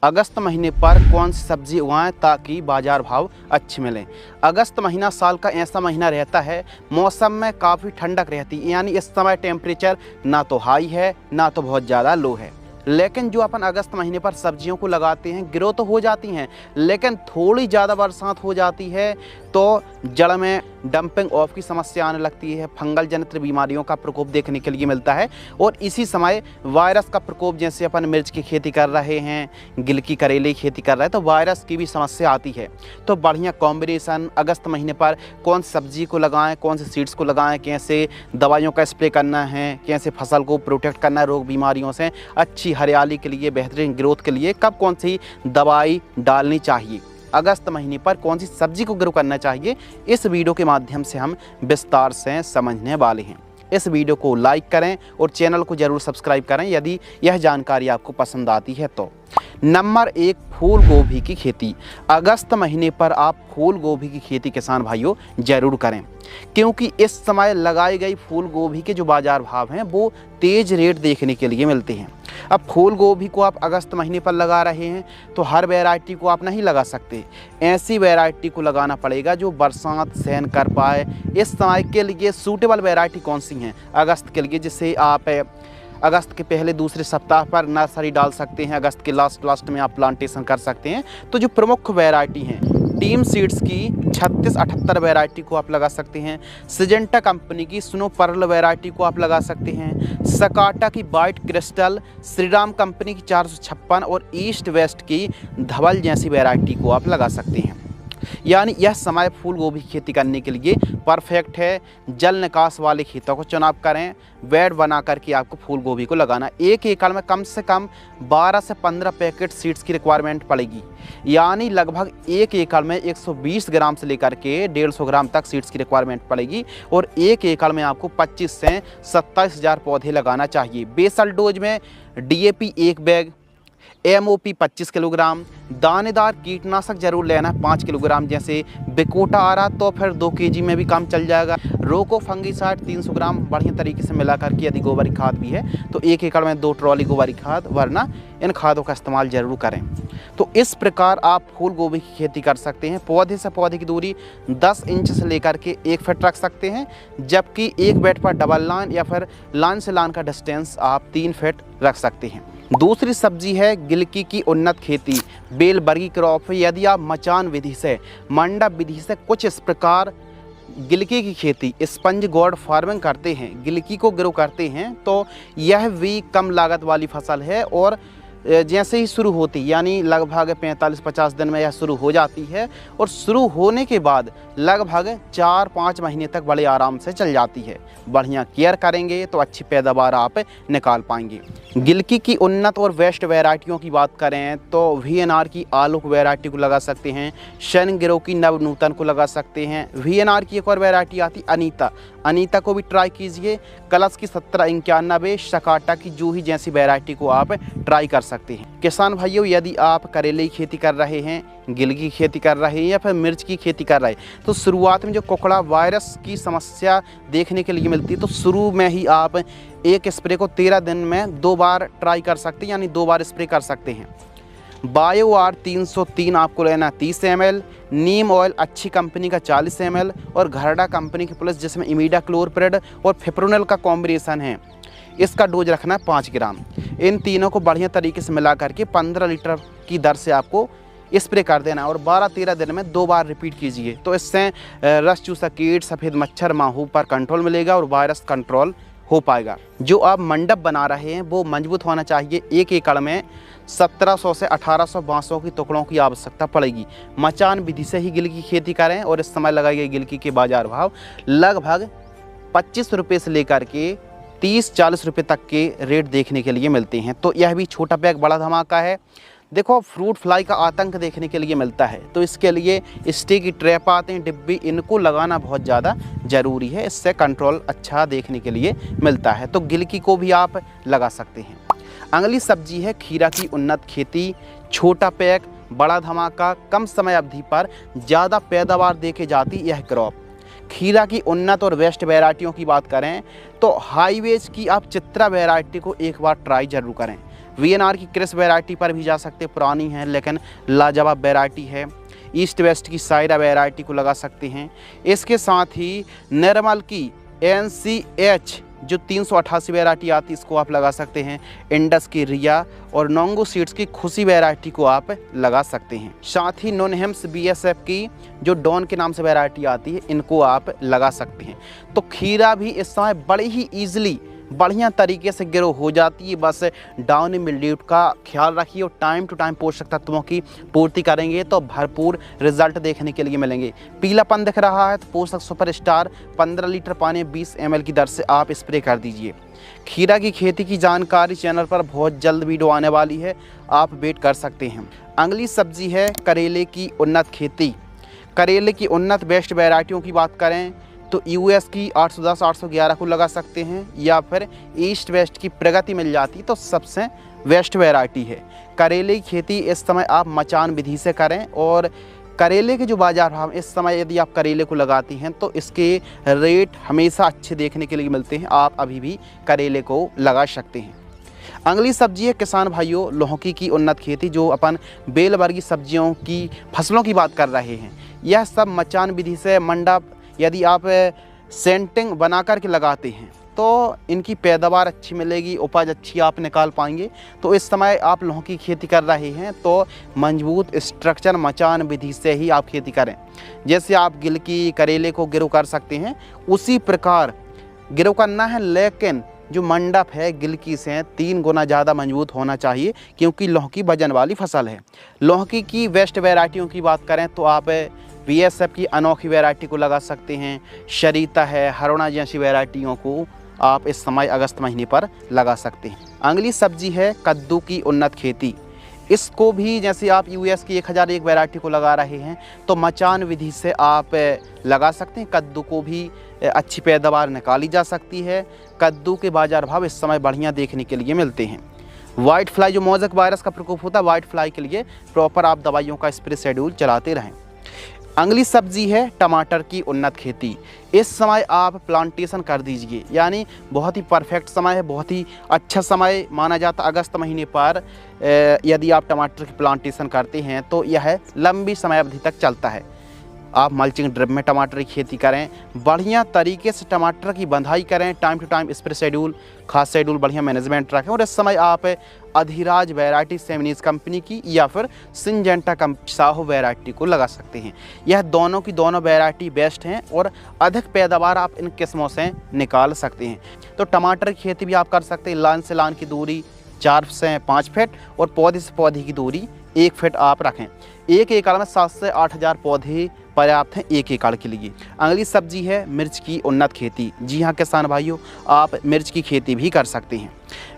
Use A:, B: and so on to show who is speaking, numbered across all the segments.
A: अगस्त महीने पर कौन सी सब्जी उगाएं ताकि बाजार भाव अच्छे मिलें। अगस्त महीना साल का ऐसा महीना रहता है, मौसम में काफ़ी ठंडक रहती है, यानी इस समय टेम्परेचर ना तो हाई है ना तो बहुत ज़्यादा लो है। लेकिन जो अपन अगस्त महीने पर सब्जियों को लगाते हैं, ग्रो तो हो जाती हैं, लेकिन थोड़ी ज़्यादा बरसात हो जाती है तो जड़ में डंपिंग ऑफ की समस्या आने लगती है, फंगल जनित बीमारियों का प्रकोप देखने के लिए मिलता है। और इसी समय वायरस का प्रकोप, जैसे अपन मिर्च की खेती कर रहे हैं, गिलकी करेले की खेती कर रहे हैं, तो वायरस की भी समस्या आती है। तो बढ़िया कॉम्बिनेशन अगस्त महीने पर कौन सी सब्जी को लगाएं, कौन से सीड्स को लगाएं, कैसे दवाइयों का स्प्रे करना है, कैसे फसल को प्रोटेक्ट करना है रोग बीमारियों से, अच्छी हरियाली के लिए, बेहतरीन ग्रोथ के लिए कब कौन सी दवाई डालनी चाहिए, अगस्त महीने पर कौन सी सब्जी को ग्रो करना चाहिए, इस वीडियो के माध्यम से हम विस्तार से समझने वाले हैं। इस वीडियो को लाइक करें और चैनल को जरूर सब्सक्राइब करें यदि यह जानकारी आपको पसंद आती है तो। नंबर 1, फूल गोभी की खेती। अगस्त महीने पर आप फूल गोभी की खेती किसान भाइयों जरूर करें, क्योंकि इस समय लगाई गई फूल गोभी के जो बाजार भाव हैं वो तेज रेट देखने के लिए मिलते हैं। अब फूल गोभी को आप अगस्त महीने पर लगा रहे हैं तो हर वैरायटी को आप नहीं लगा सकते, ऐसी वैरायटी को लगाना पड़ेगा जो बरसात सहन कर पाए। इस समय के लिए सूटेबल वैरायटी कौन सी हैं अगस्त के लिए, जिससे आप अगस्त के पहले दूसरे सप्ताह पर नर्सरी डाल सकते हैं, अगस्त के लास्ट में आप प्लांटेशन कर सकते हैं। तो जो प्रमुख वैरायटी हैं, टीम सीड्स की 3678 वैरायटी को आप लगा सकते हैं, सिजेंटा कंपनी की स्नो पर्ल वैरायटी को आप लगा सकते हैं, सकाटा की वाइट क्रिस्टल, श्रीराम कंपनी की 456 और ईस्ट वेस्ट की धवल जैसी वैरायटी को आप लगा सकते हैं। यानी यह समय फूल गोभी की खेती करने के लिए परफेक्ट है। जल निकास वाले खेतों को चुनाव करें, बेड बना करके आपको फूल गोभी को लगाना। एक एकड़ में कम से कम 12 से 15 पैकेट सीड्स की रिक्वायरमेंट पड़ेगी, यानी लगभग एक एकड़ में 120 ग्राम से लेकर के 150 ग्राम तक सीड्स की रिक्वायरमेंट पड़ेगी। और एक एकड़ में आपको 25 से 27,000 पौधे लगाना चाहिए। बेसल डोज में DAP 1 बैग, MOP 25 किलोग्राम, दानेदार कीटनाशक जरूर लेना 5 किलोग्राम, जैसे बिकोटा आ रहा तो फिर 2 kg में भी काम चल जाएगा। रोको फंगीसाइड 300 ग्राम बढ़िया तरीके से मिला करके, यदि गोबरी खाद भी है तो एक एकड़ में 2 ट्रॉली गोबरी खाद, वरना इन खादों का इस्तेमाल जरूर करें। तो इस प्रकार आप फूल गोभी की खेती कर सकते हैं। पौधे से पौधे की दूरी 10 इंच से लेकर के 1 फीट रख सकते हैं, जबकि एक बेड पर डबल लाइन या फिर लाइन से लाइन का डिस्टेंस आप 3 फीट रख सकते हैं। दूसरी सब्जी है गिलकी की उन्नत खेती, बेलबर्गी क्रॉप। यदि आप मचान विधि से, मंडप विधि से कुछ इस प्रकार गिलकी की खेती, स्पंज गोर्ड फार्मिंग करते हैं, गिलकी को ग्रो करते हैं, तो यह भी कम लागत वाली फसल है। और जैसे ही शुरू होती, यानी लगभग 45-50 दिन में यह शुरू हो जाती है, और शुरू होने के बाद लगभग 4-5 महीने तक बड़े आराम से चल जाती है। बढ़िया केयर करेंगे तो अच्छी पैदावार आप निकाल पाएंगे। गिलकी की उन्नत और बेस्ट वैरायटियों की बात करें तो VNR की आलोक वैरायटी को लगा सकते हैं, शन ग्रो की नवनूतन को लगा सकते हैं। VNR की एक और वैरायटी आती अनीता को भी ट्राई कीजिए। कलश की 1791, सकाटा की जूही जैसी वैरायटी को आप ट्राई कर सकते हैं। किसान भाइयों, यदि आप करेले की खेती कर रहे हैं, गिलकी की खेती कर रहे हैं या फिर मिर्च की खेती कर रहे हैं, तो शुरुआत में जो कोकड़ा वायरस की समस्या देखने के लिए मिलती है, तो शुरू में ही आप एक स्प्रे को 13 दिन में 2 बार ट्राई कर सकते हैं, यानी 2 बार स्प्रे कर सकते हैं। बायोआर 303 आपको लेना 30 ml, नीम ऑयल अच्छी कंपनी का 40 ml और घरडा कंपनी की प्लस, जिसमें इमीडाक्लोरप्रिड और फिप्रोनिल का कॉम्बिनेशन है, इसका डोज रखना है 5 ग्राम। इन तीनों को बढ़िया तरीके से मिला करके 15 लीटर की दर से आपको स्प्रे कर देना और 12-13 दिन में 2 बार रिपीट कीजिए। तो इससे रस चूसा कीट, सफ़ेद मच्छर, माहू पर कंट्रोल मिलेगा और वायरस कंट्रोल हो पाएगा। जो आप मंडप बना रहे हैं वो मजबूत होना चाहिए। एक एकड़ में 1700 से 1800 बांसों की टुकड़ों की आवश्यकता पड़ेगी। मचान विधि से ही गिलकी की खेती करें और इस समय लगाई गई गिलकी के बाजार भाव लगभग 25 रुपये से लेकर के 30-40 रुपये तक के रेट देखने के लिए मिलते हैं। तो यह भी छोटा बैग बड़ा धमाका है। देखो, फ्रूट फ्लाई का आतंक देखने के लिए मिलता है, तो इसके लिए स्टिक की ट्रैप आते हैं, डिब्बी, इनको लगाना बहुत ज़्यादा ज़रूरी है। इससे कंट्रोल अच्छा देखने के लिए मिलता है। तो गिलकी को भी आप लगा सकते हैं। अगली सब्जी है खीरा की उन्नत खेती, छोटा पैक बड़ा धमाका, कम समय अवधि पर ज़्यादा पैदावार देके जाती यह क्रॉप। खीरा की उन्नत और बेस्ट वैरायटियों की बात करें तो हाईवेज की आप चित्रा वैरायटी को एक बार ट्राई जरूर करें। VNR की क्रिस वैरायटी पर भी जा सकते, पुरानी है लेकिन लाजवाब वैरायटी है। ईस्ट वेस्ट की सायरा वैरायटी को लगा सकते हैं। इसके साथ ही निर्मल की NCH जो 388 वैरायटी आती है इसको आप लगा सकते हैं। इंडस की रिया और नोंगो सीड्स की खुशी वैरायटी को आप लगा सकते हैं। साथ ही नोनहेम्स BSF की जो डॉन के नाम से वैरायटी आती है इनको आप लगा सकते हैं। तो खीरा भी इस समय बड़े ही ईजिली बढ़िया तरीके से ग्रो हो जाती है। बस डाउन मिल्ड्यू का ख्याल रखिए और टाइम टू टाइम पोषक तत्वों की पूर्ति करेंगे तो भरपूर रिजल्ट देखने के लिए मिलेंगे। पीलापन दिख रहा है तो पोषक सुपर स्टार 15 लीटर पानी 20 ml की दर से आप स्प्रे कर दीजिए। खीरा की खेती की जानकारी चैनल पर बहुत जल्द वीडियो आने वाली है, आप वेट कर सकते हैं। अगली सब्जी है करेले की उन्नत खेती। करेले की उन्नत बेस्ट वैरायटियों की बात करें तो US की 810 811 को लगा सकते हैं या फिर ईस्ट वेस्ट की प्रगति मिल जाती तो सबसे बेस्ट वैरायटी है। करेले की खेती इस समय आप मचान विधि से करें और करेले के जो बाजार भाव इस समय यदि आप करेले को लगाती हैं तो इसके रेट हमेशा अच्छे देखने के लिए मिलते हैं। आप अभी भी करेले को लगा सकते हैं। अगली सब्जी है किसान भाइयों लौकी की उन्नत खेती। जो अपन बेल वर्गीय सब्जियों की फसलों की बात कर रहे हैं, यह सब मचान विधि से मंडप यदि आप सेंटिंग बना कर के लगाते हैं तो इनकी पैदावार अच्छी मिलेगी, उपज अच्छी आप निकाल पाएंगे। तो इस समय आप लौकी की खेती कर रहे हैं तो मजबूत स्ट्रक्चर मचान विधि से ही आप खेती करें। जैसे आप गिलकी करेले को ग्रो कर सकते हैं उसी प्रकार ग्रो करना है, लेकिन जो मंडप है गिलकी से 3 गुना ज़्यादा मजबूत होना चाहिए क्योंकि लौकी वजन वाली फसल है। लौकी की बेस्ट वैरायटियों की बात करें तो आप BSF की अनोखी वैरायटी को लगा सकते हैं। शरीता है, हरुणा जैसी वैरायटियों को आप इस समय अगस्त महीने पर लगा सकते हैं। अगली सब्जी है कद्दू की उन्नत खेती। इसको भी जैसे आप US की 1001 वैरायटी को लगा रहे हैं तो मचान विधि से आप लगा सकते हैं। कद्दू को भी अच्छी पैदावार निकाली जा सकती है। कद्दू के बाजार भाव इस समय बढ़िया देखने के लिए मिलते हैं। वाइट फ्लाई जो मोज़ेक वायरस का प्रकोप होता है, वाइट फ्लाई के लिए प्रॉपर आप दवाइयों का स्प्रे शेड्यूल चलाते रहें। अगली सब्जी है टमाटर की उन्नत खेती। इस समय आप प्लांटेशन कर दीजिए, यानी बहुत ही परफेक्ट समय है, बहुत ही अच्छा समय माना जाता है। अगस्त महीने पर यदि आप टमाटर की प्लांटेशन करते हैं तो यह लंबी समय अवधि तक चलता है। आप मल्चिंग ड्रिप में टमाटर की खेती करें, बढ़िया तरीके से टमाटर की बंधाई करें, time to time spray schedule खाद शेड्यूल बढ़िया मैनेजमेंट रखें। और इस समय आप अधिराज वैरायटी सेमिनीज कंपनी की या फिर सिंजेंटा साहो वैरायटी को लगा सकते हैं। यह दोनों की दोनों वैरायटी बेस्ट हैं और अधिक पैदावार आप इन किस्मों से निकाल सकते हैं। तो टमाटर की खेती भी आप कर सकते हैं। लाइन से लाइन की दूरी 4 से 5 फीट और पौधे से पौधे की दूरी 1 फीट आप रखें। 1 एकड़ में 7 से 8 हज़ार पौधे पर्याप्त हैं 1 एकड़ के लिए। अगली सब्जी है मिर्च की उन्नत खेती। जी हाँ किसान भाइयों, आप मिर्च की खेती भी कर सकते हैं।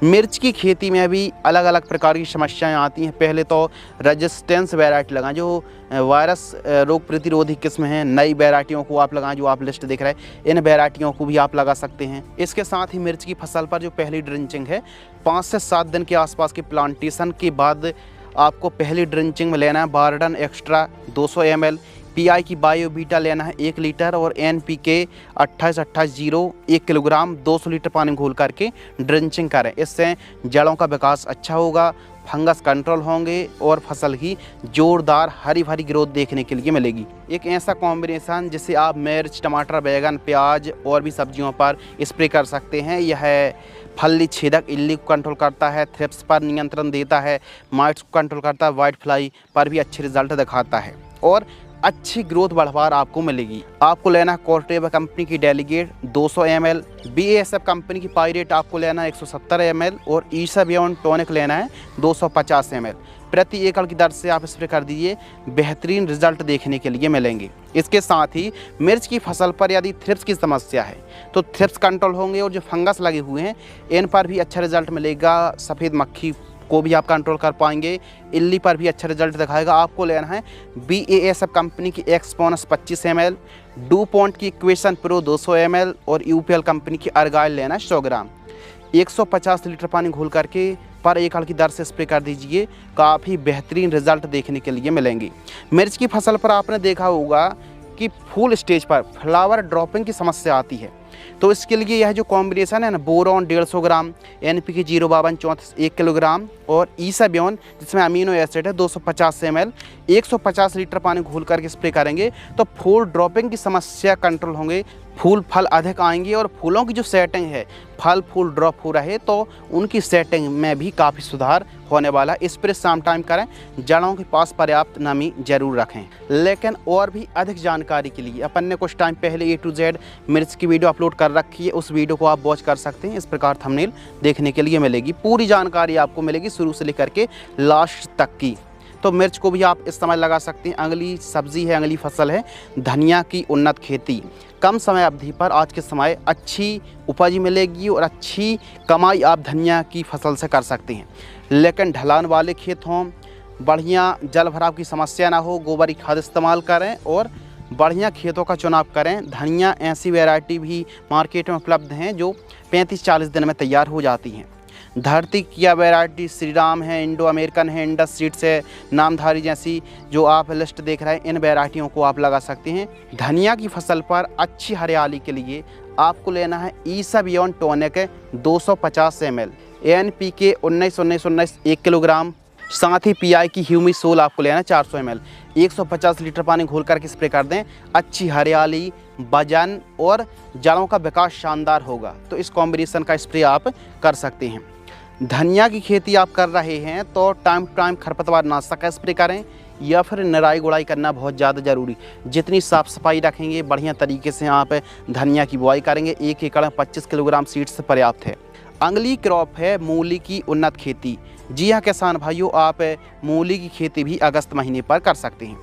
A: मिर्च की खेती में भी अलग अलग प्रकार की समस्याएं आती हैं। पहले तो रेजिस्टेंस वैरायटी लगाएं, जो वायरस रोग प्रतिरोधी किस्म हैं। नई वैरायटियों को आप लगाएं, जो आप लिस्ट देख रहे हैं इन वैरायटियों को भी आप लगा सकते हैं। इसके साथ ही मिर्च की फसल पर जो पहली ड्रिंचिंग है 5 से 7 दिन के आसपास की प्लांटेशन के बाद आपको पहली ड्रिंचिंग में लेना है बारडन एक्स्ट्रा 200 ml, PI की बायोबीटा लेना है 1 लीटर और NPK 28-28-0 1 किलोग्राम 200 लीटर पानी में घोल करके ड्रिंचिंग करें। इससे जड़ों का विकास अच्छा होगा, फंगस कंट्रोल होंगे और फसल की जोरदार हरी भरी ग्रोथ देखने के लिए मिलेगी। एक ऐसा कॉम्बिनेशन जिसे आप मिर्च, टमाटर, बैगन, प्याज और भी सब्जियों पर स्प्रे कर सकते हैं। यह फली छेदक इल्ली को कंट्रोल करता है, थ्रिप्स पर नियंत्रण देता है, माइट्स को कंट्रोल करता है, वाइट फ्लाई पर भी अच्छे रिजल्ट दिखाता है और अच्छी ग्रोथ बढ़वार आपको मिलेगी। आपको लेना है कोर्टेवा कंपनी की डेलीगेट 200 ml, BASF कंपनी की पायरेट आपको लेना है 170 ml और ईसा बियॉन्ड टॉनिक लेना है 250 ml। प्रति एकड़ की दर से आप स्प्रे कर दीजिए, बेहतरीन रिजल्ट देखने के लिए मिलेंगे। इसके साथ ही मिर्च की फसल पर यदि थ्रिप्स की समस्या है तो थ्रिप्स कंट्रोल होंगे और जो फंगस लगे हुए हैं इन पर भी अच्छा रिजल्ट मिलेगा। सफ़ेद मक्खी को भी आप कंट्रोल कर पाएंगे, इल्ली पर भी अच्छा रिजल्ट दिखाएगा। आपको लेना है BASF कंपनी की एक्सपोनस 25 ml, डूपॉन्ट की इक्वेशन प्रो 200 ml और UPL कंपनी की अर्गाइल लेना है 100 ग्राम। 150 लीटर पानी घोल करके पर एकड़ की दर से स्प्रे कर दीजिए, काफ़ी बेहतरीन रिजल्ट देखने के लिए मिलेंगे। मिर्च की फसल पर आपने देखा होगा कि फूल स्टेज पर फ्लावर ड्रॉपिंग की समस्या आती है। तो इसके लिए यह जो कॉम्बिनेशन है ना, बोरॉन 150 ग्राम, NPK 05234 1 किलोग्राम और ईसाबियोन जिसमें अमीनो एसिड है 250 ml 150 लीटर पानी घोल करके स्प्रे करेंगे तो फूल ड्रॉपिंग की समस्या कंट्रोल होंगे, फूल फल अधिक आएंगे और फूलों की जो सेटिंग है, फल फूल ड्रॉप हो रहे तो उनकी सेटिंग में भी काफ़ी सुधार होने वाला है। स्प्रे शाम टाइम करें, जड़ों के पास पर्याप्त नमी जरूर रखें। लेकिन और भी अधिक जानकारी के लिए अपन ने कुछ टाइम पहले A to Z मिर्च की वीडियो अपलोड कर रखी है, उस वीडियो को आप वॉच कर सकते हैं। इस प्रकार थंबनेल देखने के लिए मिलेगी, पूरी जानकारी आपको मिलेगी शुरू से लेकर के लास्ट तक की। तो मिर्च को भी आप इस समय लगा सकते हैं। अगली सब्जी है, अगली फसल है धनिया की उन्नत खेती। कम समय अवधि पर आज के समय अच्छी उपज मिलेगी और अच्छी कमाई आप धनिया की फसल से कर सकते हैं। लेकिन ढलान वाले खेत हों, बढ़िया जल भराव की समस्या ना हो, गोबर की खाद इस्तेमाल करें और बढ़िया खेतों का चुनाव करें। धनिया ऐसी वैरायटी भी मार्केट में उपलब्ध हैं जो 35-40 दिन में तैयार हो जाती हैं। धरती किया वैरायटी श्री राम है, इंडो अमेरिकन है, इंडस सीड्स है, नामधारी जैसी जो आप लिस्ट देख रहे हैं, इन वैरायटियों को आप लगा सकते हैं। धनिया की फसल पर अच्छी हरियाली के लिए आपको लेना है ईसाबियोन टॉनिक 250 ml, NPK 19-19-19 1 किलोग्राम, साथ ही PI की ह्यूमिसोल आपको लेना है 400 ml 150 लीटर पानी घोल करके स्प्रे कर दें। अच्छी हरियाली, वजन और जड़ों का विकास शानदार होगा। तो इस कॉम्बिनेशन का स्प्रे आप कर सकते हैं। धनिया की खेती आप कर रहे हैं तो टाइम टू टाइम खरपतवार नाशक का स्प्रे करें या फिर निराई गुड़ाई करना बहुत ज़्यादा ज़रूरी। जितनी साफ़ सफाई रखेंगे, बढ़िया तरीके से आप धनिया की बुआई करेंगे, 1 एकड़ में 25 किलोग्राम सीड्स पर्याप्त है। अगली क्रॉप है मूली की उन्नत खेती। जी हाँ किसान भाइयों, आप मूली की खेती भी अगस्त महीने पर कर सकते हैं।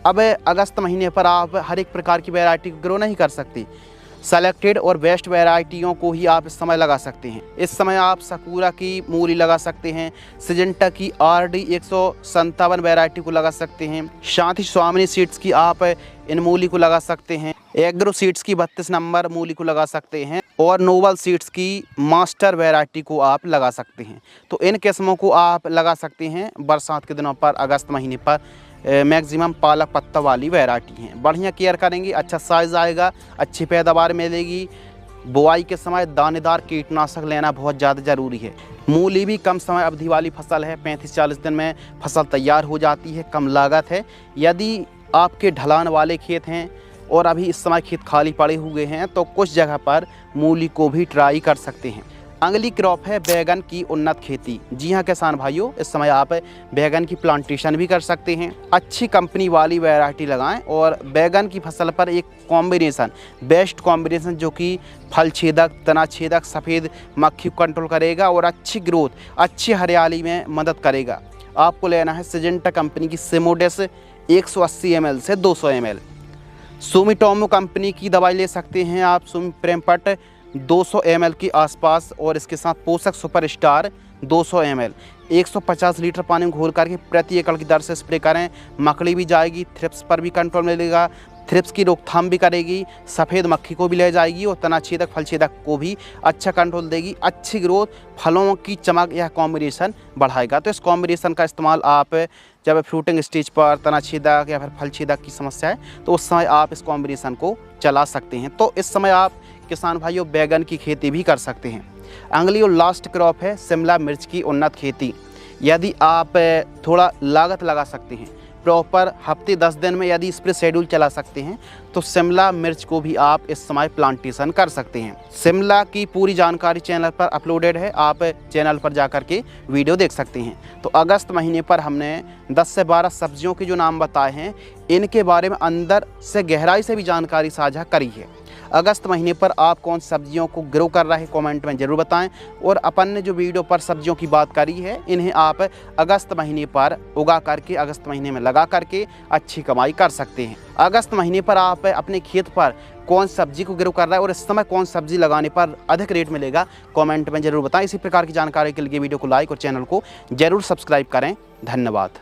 A: अब अगस्त महीने पर आप हर एक प्रकार की वैरायटी को ग्रो नहीं कर सकते। सेलेक्टेड और बेस्ट वैरायटियों को ही आप इस समय लगा सकते हैं। इस समय आप सकुरा की मूली लगा सकते हैं, सिजेंटा की RD 157 वैरायटी को लगा सकते हैं, साथ ही स्वामिनी सीड्स की आप इन मूली को लगा सकते हैं, एग्रो सीड्स की 32 नंबर मूली को लगा सकते हैं और नोबल सीड्स की मास्टर वैरायटी को आप लगा सकते हैं। तो इन किस्मों को आप लगा सकते हैं बरसात के दिनों पर, अगस्त महीने पर। मैक्सिमम पालक पत्ता वाली वैरायटी हैं, बढ़िया केयर करेंगे, अच्छा साइज़ आएगा, अच्छी पैदावार मिलेगी। बुआई के समय दानेदार कीटनाशक लेना बहुत ज़्यादा ज़रूरी है। मूली भी कम समय अवधि वाली फसल है, 35-40 दिन में फसल तैयार हो जाती है, कम लागत है। यदि आपके ढलान वाले खेत हैं और अभी इस समय खेत खाली पड़े हुए हैं तो कुछ जगह पर मूली को भी ट्राई कर सकते हैं। अगली क्रॉप है बैगन की उन्नत खेती। जी हाँ किसान भाइयों, इस समय आप बैगन की प्लांटेशन भी कर सकते हैं। अच्छी कंपनी वाली वैरायटी लगाएं और बैगन की फसल पर एक कॉम्बिनेशन, बेस्ट कॉम्बिनेशन जो कि फल छेदक, तना छेदक, सफ़ेद मक्खी को कंट्रोल करेगा और अच्छी ग्रोथ, अच्छी हरियाली में मदद करेगा। आपको लेना है सिजेंटा कंपनी की सिमोडेस 180 ml से 200 ml। सुमिटोमो कंपनी की दवाई ले सकते हैं आप, सुमिप्रेमपट 200 ml के आसपास, और इसके साथ पोषक सुपरस्टार 200 ml 150 लीटर पानी में घोल करके प्रति एकड़ की दर से स्प्रे करें। मकड़ी भी जाएगी, थ्रिप्स पर भी कंट्रोल मिलेगा, थ्रिप्स की रोकथाम भी करेगी, सफ़ेद मक्खी को भी ले जाएगी और तना छेदक फल छेदक को भी अच्छा कंट्रोल देगी। अच्छी ग्रोथ, फलों की चमक यह कॉम्बिनेशन बढ़ाएगा। तो इस कॉम्बिनेशन का इस्तेमाल आप जब फ्रूटिंग स्टेज पर तना छेदक या फिर फल छेदक की समस्या है तो उस समय आप इस कॉम्बिनेशन को चला सकते हैं। तो इस समय आप किसान भाइयों बैगन की खेती भी कर सकते हैं। अगली और लास्ट क्रॉप है शिमला मिर्च की उन्नत खेती। यदि आप थोड़ा लागत लगा सकते हैं, प्रॉपर हफ्ते 10 दिन में यदि स्प्रे शेड्यूल चला सकते हैं तो शिमला मिर्च को भी आप इस समय प्लांटेशन कर सकते हैं। शिमला की पूरी जानकारी चैनल पर अपलोडेड है, आप चैनल पर जाकर के वीडियो देख सकते हैं। तो अगस्त महीने पर हमने 10 से 12 सब्जियों के जो नाम बताए हैं, इनके बारे में अंदर से गहराई से भी जानकारी साझा करी है। अगस्त महीने पर आप कौन सब्जियों को ग्रो कर रहे हैं कमेंट में ज़रूर बताएं। और अपन ने जो वीडियो पर सब्जियों की बात करी है, इन्हें आप अगस्त महीने पर उगा करके अगस्त महीने में लगा करके अच्छी कमाई कर सकते हैं। अगस्त महीने पर आप अपने खेत पर कौन सब्जी को ग्रो कर रहा है और इस समय कौन सब्जी लगाने पर अधिक रेट मिलेगा, कमेंट में ज़रूर बताएं। इसी प्रकार की जानकारी के लिए वीडियो को लाइक और चैनल को ज़रूर सब्सक्राइब करें। धन्यवाद।